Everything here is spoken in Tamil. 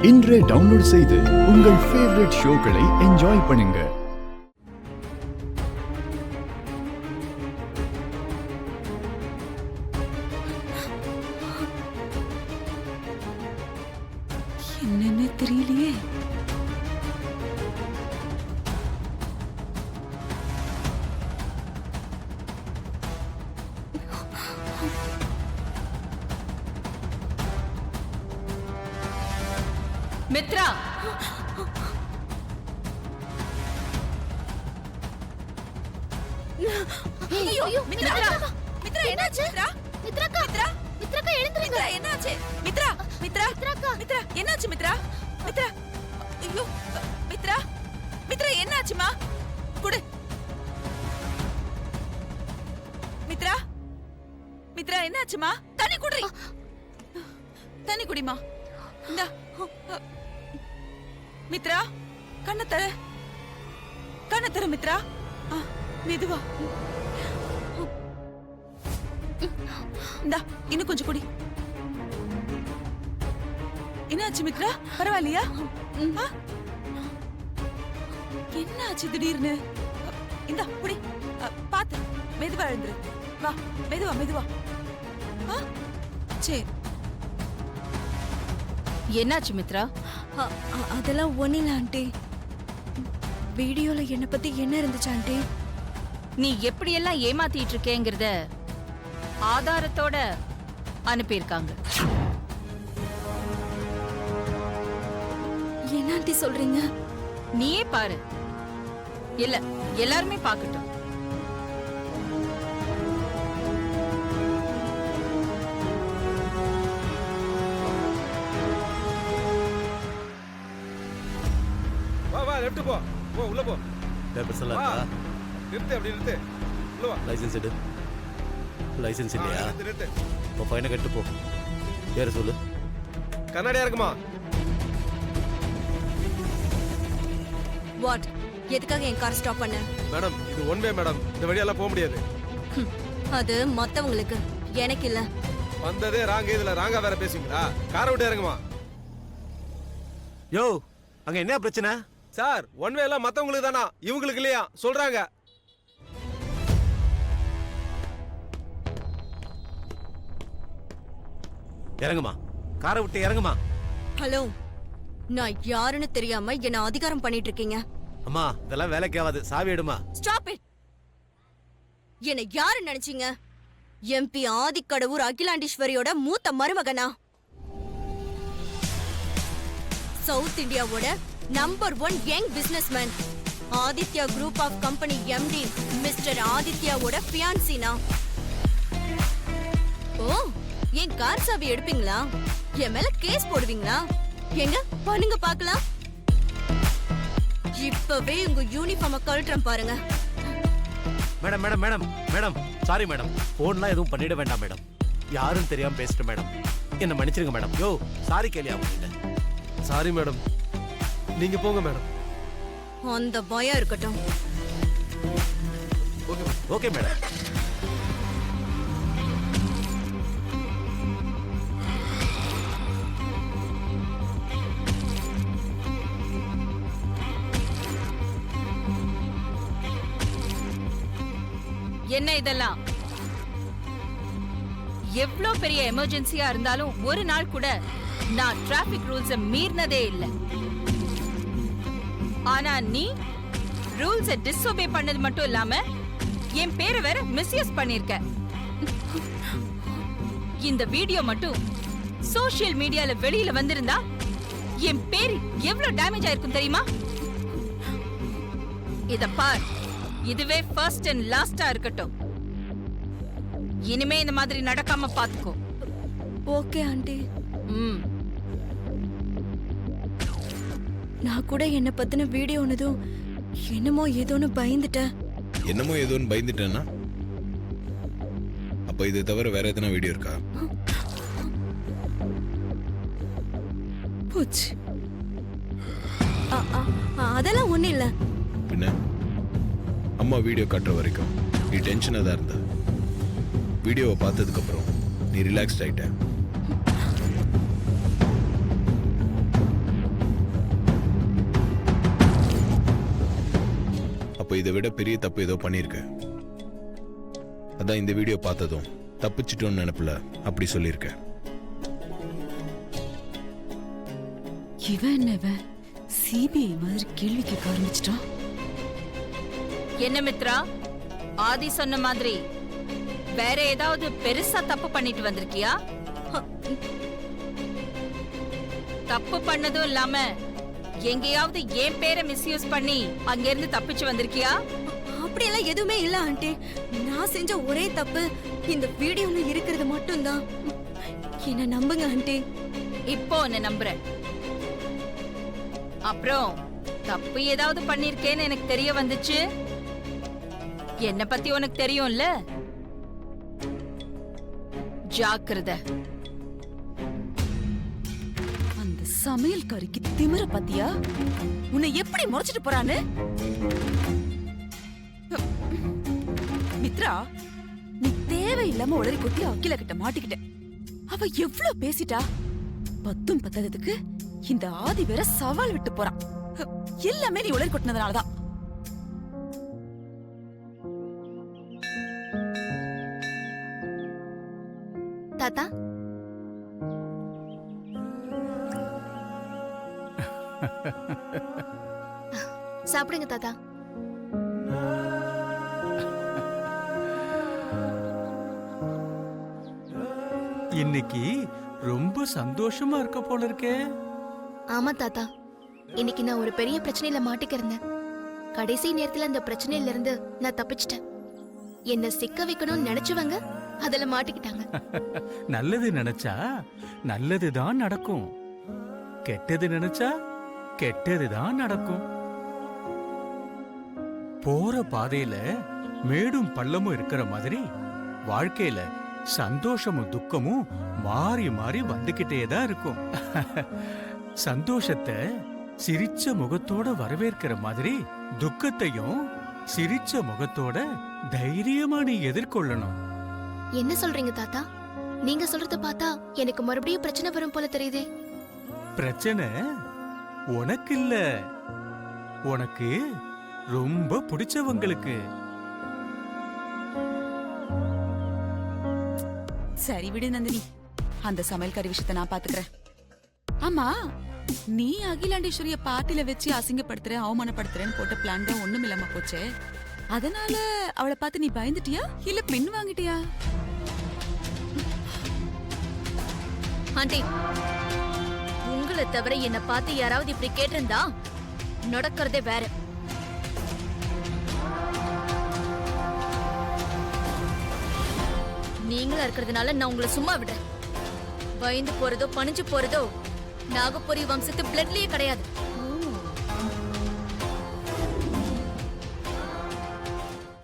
இன்றே டவுன்லோட் செய்து உங்கள் ஃபேவரட் ஷோக்களை என்ஜாய் பண்ணுங்க. என்னன்னு தெரியலையே. மித்ரா, ஐயோ மித்ரா, மித்ரா என்னாச்சு? மித்ரா மித்ரா மித்ரா எழுந்திருங்க. என்னாச்சு? மித்ரா மித்ரா மித்ரா என்னாச்சு? மித்ரா மித்ரா ஐயோ மித்ரா மித்ரா என்னாச்சுமா? குடு. மித்ரா மித்ரா என்னாச்சுமா? தண்ணி குடுறி. தண்ணி குடிமா. இந்தா. மித்ரா கண்ண தர மித்ரா. மெதுவா. இந்தா இன்னும் கொஞ்சம் குடி. என்னாச்சு மித்ரா? பரவாயில்லையா? என்னாச்சு திடீர்னு? இந்தா குடி. பாத்து மெதுவா எழுந்துரு. வா மெதுவா மெதுவா. சரி. என்னாச்சு மித்ரா? அதெல்லாம் ஒண்ணில ஆண்டி. வீடியோல என்ன பத்தி என்ன இருந்துச்சு ஆண்டி? நீ எப்படியெல்லாம் ஏமாத்திட்டு இருக்கேங்கிறத ஆதாரத்தோட அனுப்பியிருக்காங்க. என்ன ஆண்டி சொல்றீங்க? நீயே பாரு. இல்ல எல்லாருமே பாக்கட்டும். லெஃப்ட் போ. போ உள்ள போ. பேப்பர்ஸ் எல்லாம் இருக்கா? நிறுத்து, அப்படி நிறுத்து. உள்ள வா. லைசென்ஸ் எடு. லைசென்ஸ் இல்லையா? நிறுத்து. இப்போ ஃபைனை கட்டு போ. பேரை சொல்லு. கண்ணாடியா இருக்குமா? வாட்? எதுக்காக என் கார் ஸ்டாப் பண்ண? மேடம் இது ஒன் வே மேடம். இந்த வழியெல்லாம் போக முடியாது. அது மத்தவங்களுக்கு, எனக்கு இல்ல. வந்ததே ராங்க, இதுல ராங்கா வேற பேசுவீங்களா? காரை விட்டு இறங்குமா. யோ அங்க என்ன பிரச்சனை? சார் ஒன் வே எல்லாம் மத்தவங்களுக்கு தானா, இவங்களுக்கு இல்லையா சொல்றாங்க. இறங்குமா. காரை விட்டு இறங்குமா. ஹலோ, நான் யாருன்னு தெரியாம என்ன அதிகாரம் பண்ணிட்டு இருக்கீங்க. அம்மா இதெல்லாம் வேலைக்கு ஆகாது. சாவி எடுமா. Stop it. என்ன யாரு நினைச்சீங்க? எம்பி ஆதிக்கடவுர் அகிலாண்டீஸ்வரியோட மூத்த மருமகனா? சவுத் இந்தியாவோட number 1 young businessman Aditya group of company MD mister ஆதித்யாவோட ஃபியான்சினா? ஓ, என் கார் சாவி எடுப்பீங்களா? என் மேல கேஸ் போடுவீங்களா? எங்க பண்ணுங்க பார்க்கலாம். இப்பவே உங்க யூனிஃபார்மை கழட்டுறேன் பாருங்க. Madam madam madam madam sorry madam. போன்லாம் எதுவும் பண்ணிட வேண்டாம் மேடம். யாரும் தெரியாம பேசிட்டு மேடம். என்ன மன்னிச்சிருங்க மேடம். யோ சாரி கேளியா உங்ககிட்ட. Sorry madam. நீங்க போங்க மேடம். அந்த பயம் இருக்கட்டும். Okay madam. என்ன இதெல்லாம்? எவ்ளோ பெரிய எமர்ஜென்சியா இருந்தாலும் ஒரு நாள் கூட நான் டிராபிக் ரூல்ஸ மீறினதே இல்ல. ஆனா நீ ரூல்ஸ டிஸ்ஓபே பண்ணது மட்டும் இல்லாம என் பேரை வேற மிஸ்யூஸ் பண்ணிருக்க. இந்த வீடியோ மட்டும் சோஷியல் மீடியால வெளியில வந்திருந்தா என் பேர் எவ்வளவு டேமேஜ் ஆயிருக்கும் தெரியுமா? இத பார், இதுவே ஃபர்ஸ்ட் அண்ட் லாஸ்டா இருக்கட்டும். இனிமே இந்த மாதிரி நடக்காம பாத்துக்கோ. Okay aunty. நான் கூட என்ன பத்தின வீடியோ ஒன்னதும் என்னமோ ஏதோன்னு பயந்துட்டேன். என்னமோ ஏதோன்னு பயந்துட்டேன்னா அப்ப இது தவிர வேற எதனா வீடியோ இருக்கா? போச்சு. அதெல்லாம் ஒண்ணு இல்ல. பின்ன அம்மா வீடியோ காட்டுற வரைக்கும் நீ டென்ஷனாக தான் இருந்த. வீடியோவை பார்த்ததுக்கு அப்புறம் நீ ரிலாக்ஸ்ட் ஆயிட்ட. இதை விட பெரிய தப்பு ஏதோ பண்ணியிருக்க. அதான் இந்த வீடியோ பார்த்ததும் தப்பிச்சிட்டோன்னு நினைப்புல அப்படி சொல்லியிருக்க. இவன் என்னவன் சிபிஐ மாதிரி கேள்வி கேட்க ஆரம்பிச்சிட்டான். என்ன மித்ரா, ஆதி சொன்ன மாதிரி வேற ஏதாவது பெருசா தப்பு பண்ணிட்டு வந்திருக்கியா? தப்பு பண்ணதும் இல்லாம எங்கேயாவது என் பேரை மிஸ்யூஸ் பண்ணி அங்க இருந்து தப்பிச்சு வந்திருக்கியா? அப்படியெல்லாம் எதுவுமே இல்ல ஆண்டி. நான் செஞ்ச ஒரே தப்பு இந்த வீடியோல இருக்கிறது மட்டும்தான். என்ன நம்புங்க ஆண்டி. இப்போ உன்னை நம்புறேன். அப்புறம் தப்பு ஏதாவது பண்ணிருக்கேன்னு எனக்கு தெரிய வந்துச்சு. என்ன பத்தி உனக்கு தெரியும்ல, ஜாக்கிரதை. அந்த சமையல்காரிக்கு திமிர பாத்தியா? உன்னை எப்படி முறைச்சிட்டு போறான்னு. மித்ரா, நீ தேவையில்லாம உளறி கொட்டி அகில கிட்ட மாட்டிக்கிட்ட. அவ எவ்வளவு பேசிட்டா. பத்தும் பத்ததுக்கு இந்த ஆதி வேற சவால் விட்டு போறான். எல்லாமே நீ உளறி கொட்டினதுனாலதான். தாத்தா, சாப்பிடுங்க தாத்தா. இன்னைக்கு ரொம்ப சந்தோஷமா இருக்க போல இருக்கே. ஆமா தாத்தா, இன்னைக்கு நான் ஒரு பெரிய பிரச்சனையில மாட்டிக்கிறேன். கடைசி நேரத்துல அந்த பிரச்சனையில இருந்து நான் தப்பிச்சிட்டேன். என்ன சிக்க வைக்கணும்னு நினைச்சவங்க அதுல மாட்டிக்கிட்டாங்க. நல்லது நினைச்சா நல்லதுதான் நடக்கும், கெட்டது நினைச்சா கெட்டதுதான் நடக்கும். போற பாதையில மேடும் பள்ளமும் இருக்கிற மாதிரி வாழ்க்கையில சந்தோஷமும் துக்கமும் மாறி மாறி வந்துகிட்டே தான் இருக்கும். சந்தோஷத்தை சிரிச்ச முகத்தோட வரவேற்கிற மாதிரி துக்கத்தையும் சிரிச்ச முகத்தோட தைரியமா நீ எதிர்கொள்ளணும். என்ன சொல்றீங்க தாத்தா? நீங்க சொல்றத பார்த்தா எனக்கு மறுபடியும் பிரச்சனை வரும் போல தெரியுதே. பிரச்சனை உனக்கு இல்ல, உனக்கு ரொம்ப பிடிச்சவங்களுக்கு. சரி விடு நந்தினி, அந்த சமையல்காரி விஷயத்தை நான் பாத்துக்கிறேன். ஆமா, நீ அகிலாண்டேஸ்வரிய பார்ட்டில வச்சு அசிங்கப்படுத்துற அவமானப்படுத்துறேன்னு போட்ட பிளான் தான் ஒண்ணும் இல்லாம போச்சே. அதனால அவளை பார்த்து நீ பயந்துட்டியா இல்ல பின் வாங்கிட்டியா? ஆண்டி, உங்களை தவிர என்ன பார்த்து யாராவது இப்படி கேட்டிருந்தா நடக்கிறதே வேற. நீங்களா இருக்கிறதுனால நான் உங்களை சும்மா விடுறேன். பயந்து போறதோ பணிஞ்சு போறதோ நாகபுரி வம்சத்து பிளட்லயே கிடையாது.